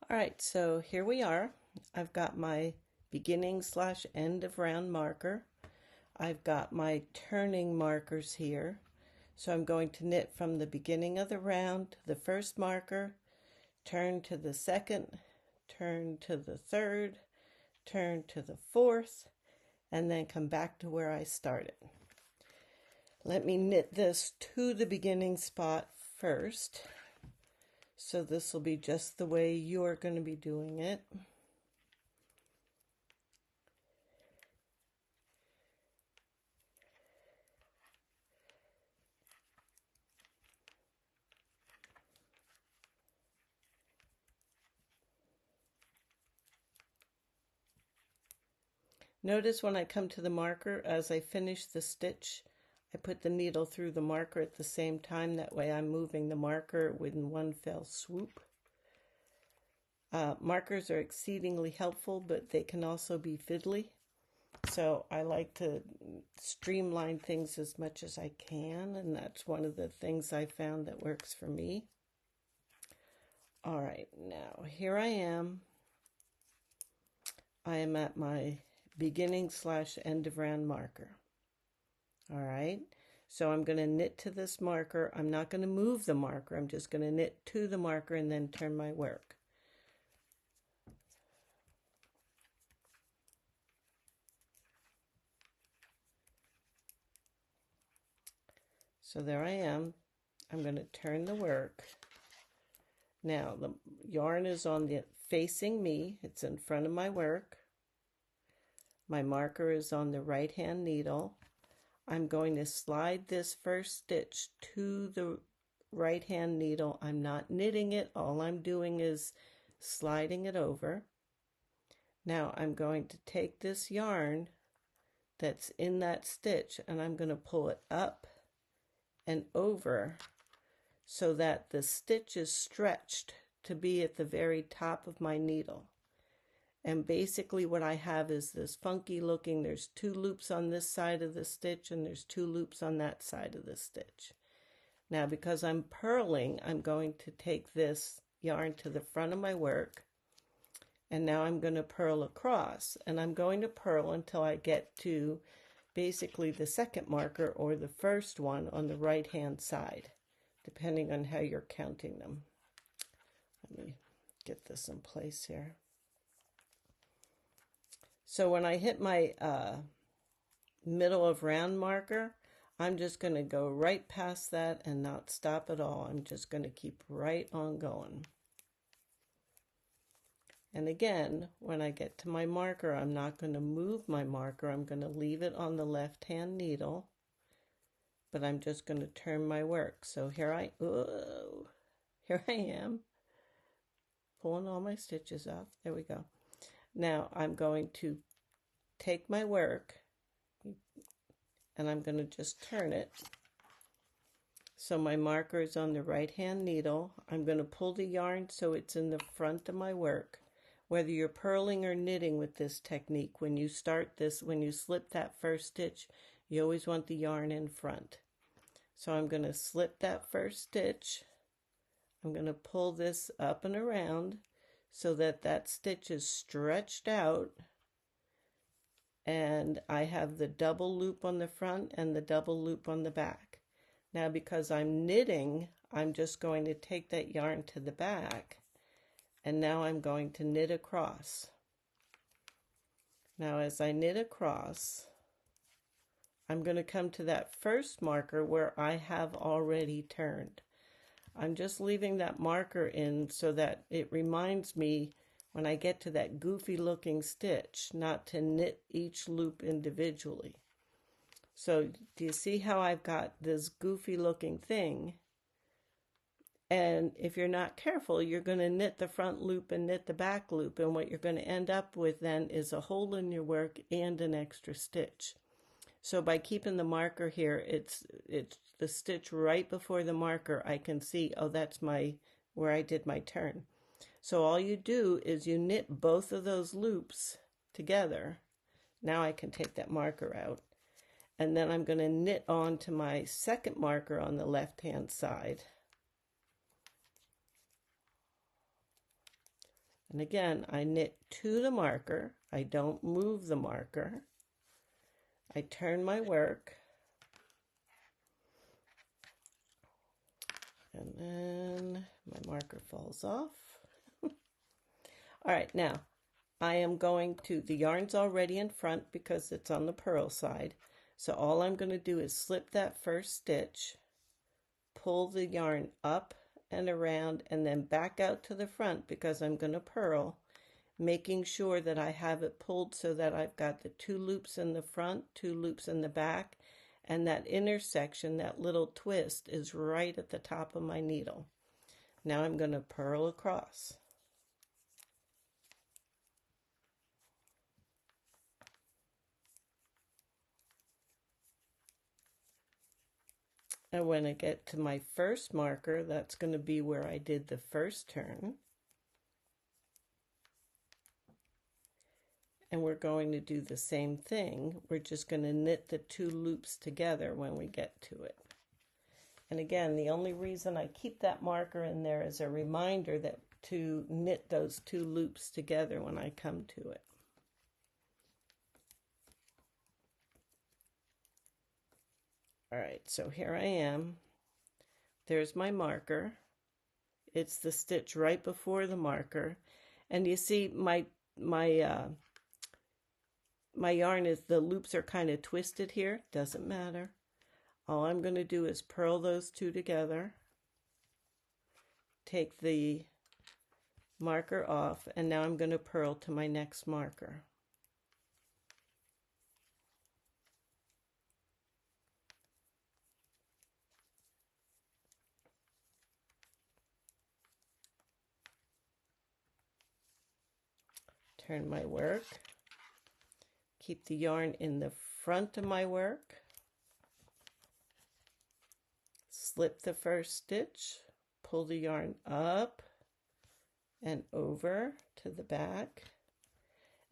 All right, so here we are. I've got my beginning slash end of round marker. I've got my turning markers here. So I'm going to knit from the beginning of the round to the first marker, turn to the second, turn to the third, turn to the fourth, and then come back to where I started. Let me knit this to the beginning spot first. So this will be just the way you're going to be doing it. Notice when I come to the marker, as I finish the stitch, I put the needle through the marker at the same time. That way I'm moving the marker within one fell swoop. Markers are exceedingly helpful, but they can also be fiddly. So I like to streamline things as much as I can, and that's one of the things I found that works for me. All right, now here I am. I am at my beginning slash end of round marker. All right, so I'm going to knit to this marker. I'm not going to move the marker. I'm just going to knit to the marker and then turn my work. So there I am. I'm going to turn the work. Now the yarn is on the facing me. It's in front of my work. My marker is on the right hand needle. I'm going to slide this first stitch to the right hand needle. I'm not knitting it. All I'm doing is sliding it over. Now I'm going to take this yarn that's in that stitch and I'm going to pull it up and over so that the stitch is stretched to be at the very top of my needle. And basically what I have is this funky looking, there's two loops on this side of the stitch and there's two loops on that side of the stitch. Now because I'm purling, I'm going to take this yarn to the front of my work, and now I'm going to purl across, and I'm going to purl until I get to basically the second marker or the first one on the right hand side, depending on how you're counting them. Let me get this in place here. So when I hit my middle of round marker, I'm just going to go right past that and not stop at all. I'm just going to keep right on going. And again, when I get to my marker, I'm not going to move my marker. I'm going to leave it on the left-hand needle, but I'm just going to turn my work. So here I am, pulling all my stitches off. There we go. Now I'm going to take my work and I'm going to just turn it. So my marker is on the right hand needle. I'm going to pull the yarn so it's in the front of my work. Whether you're purling or knitting with this technique, when you start this, when you slip that first stitch, you always want the yarn in front. So I'm going to slip that first stitch. I'm going to pull this up and around so that that stitch is stretched out, and I have the double loop on the front and the double loop on the back. Now because I'm knitting, I'm just going to take that yarn to the back, and now I'm going to knit across. Now as I knit across, I'm going to come to that first marker where I have already turned. I'm just leaving that marker in so that it reminds me when I get to that goofy looking stitch not to knit each loop individually. So do you see how I've got this goofy looking thing? And if you're not careful, you're going to knit the front loop and knit the back loop, and what you're going to end up with then is a hole in your work and an extra stitch. So by keeping the marker here, it's the stitch right before the marker. I can see, oh, that's where I did my turn. So all you do is you knit both of those loops together. Now I can take that marker out. And then I'm going to knit on to my second marker on the left-hand side. And again, I knit to the marker. I don't move the marker. I turn my work. And then my marker falls off. All right, now I am going to, the yarn's already in front because it's on the purl side. So all I'm going to do is slip that first stitch, pull the yarn up and around, and then back out to the front because I'm going to purl, making sure that I have it pulled so that I've got the 2 loops in the front, 2 loops in the back, and that intersection, that little twist, is right at the top of my needle. Now I'm going to purl across. And when I get to my first marker, that's going to be where I did the first turn. And we're going to do the same thing. We're just going to knit the 2 loops together when we get to it. And again, the only reason I keep that marker in there is a reminder that to knit those 2 loops together when I come to it. All right, so here I am. There's my marker. It's the stitch right before the marker. And you see my yarn is, the loops are kind of twisted here. Doesn't matter. All I'm going to do is purl those 2 together, take the marker off, and now I'm going to purl to my next marker. Turn my work, keep the yarn in the front of my work, slip the first stitch, pull the yarn up and over to the back.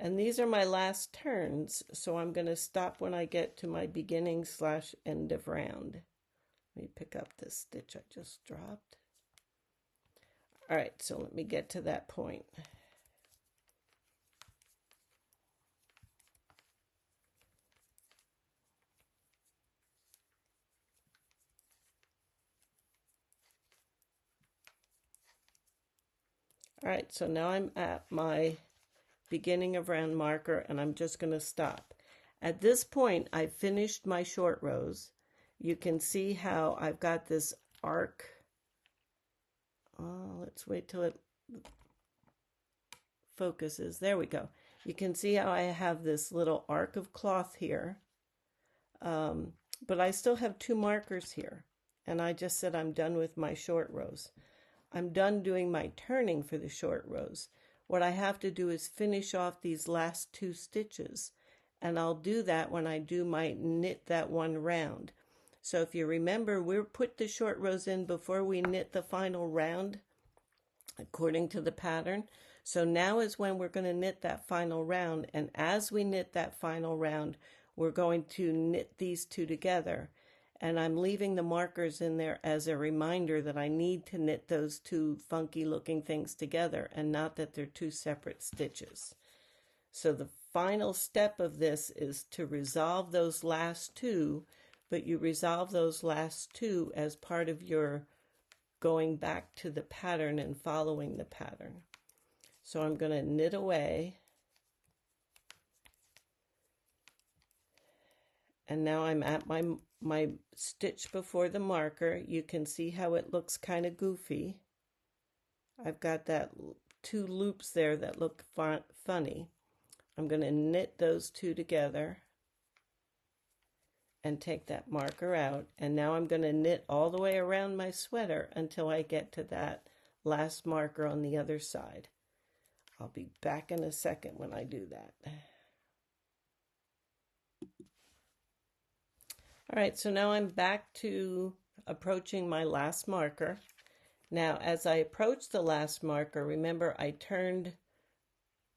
And these are my last turns, so I'm going to stop when I get to my beginning / end of round. Let me pick up this stitch I just dropped. All right, so let me get to that point. All right, so now I'm at my beginning of round marker, and I'm just going to stop. At this point, I've finished my short rows. You can see how I've got this arc. Let's wait till it focuses. There we go. You can see how I have this little arc of cloth here. But I still have 2 markers here. And I just said I'm done with my short rows. I'm done doing my turning for the short rows. What I have to do is finish off these last 2 stitches, and I'll do that when I do my knit that 1 round. So if you remember, we put the short rows in before we knit the final round according to the pattern. So now is when we're going to knit that final round, and as we knit that final round, we're going to knit these 2 together. And I'm leaving the markers in there as a reminder that I need to knit those 2 funky looking things together, and not that they're 2 separate stitches. So the final step of this is to resolve those last 2, but you resolve those last 2 as part of your going back to the pattern and following the pattern. So I'm going to knit away. And now I'm at my stitch before the marker. You can see how it looks kind of goofy. I've got that 2 loops there that look funny. I'm going to knit those 2 together and take that marker out. And now I'm going to knit all the way around my sweater until I get to that last marker on the other side. I'll be back in a second when I do that. All right, so now I'm back to approaching my last marker. Now, as I approach the last marker, remember I turned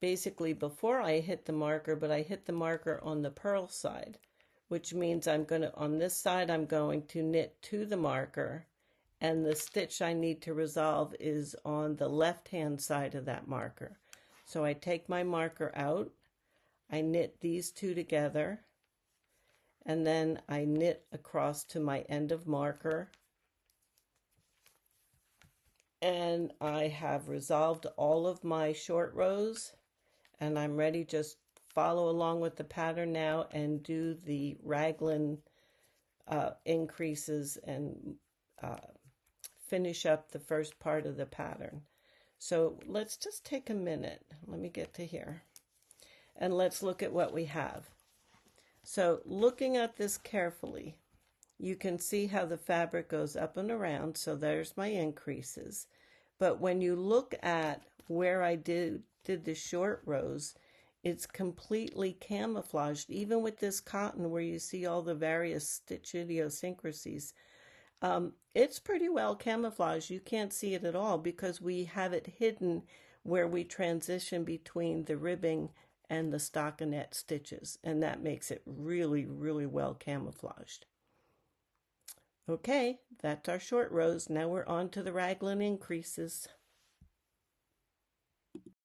basically before I hit the marker, but I hit the marker on the purl side, which means I'm going to, on this side, I'm going to knit to the marker, and the stitch I need to resolve is on the left-hand side of that marker. So I take my marker out, I knit these two together, and then I knit across to my end of marker, and I have resolved all of my short rows, and I'm ready. Just follow along with the pattern now and do the raglan increases and finish up the first part of the pattern. So let's just take a minute. Let me get to here. And let's look at what we have. So looking at this carefully, you can see how the fabric goes up and around. So there's my increases. But when you look at where I did the short rows, it's completely camouflaged, even with this cotton where you see all the various stitch idiosyncrasies. It's pretty well camouflaged. You can't see it at all because we have it hidden where we transition between the ribbing and the stockinette stitches, and that makes it really, really well camouflaged. Okay, that's our short rows. Now we're on to the raglan increases.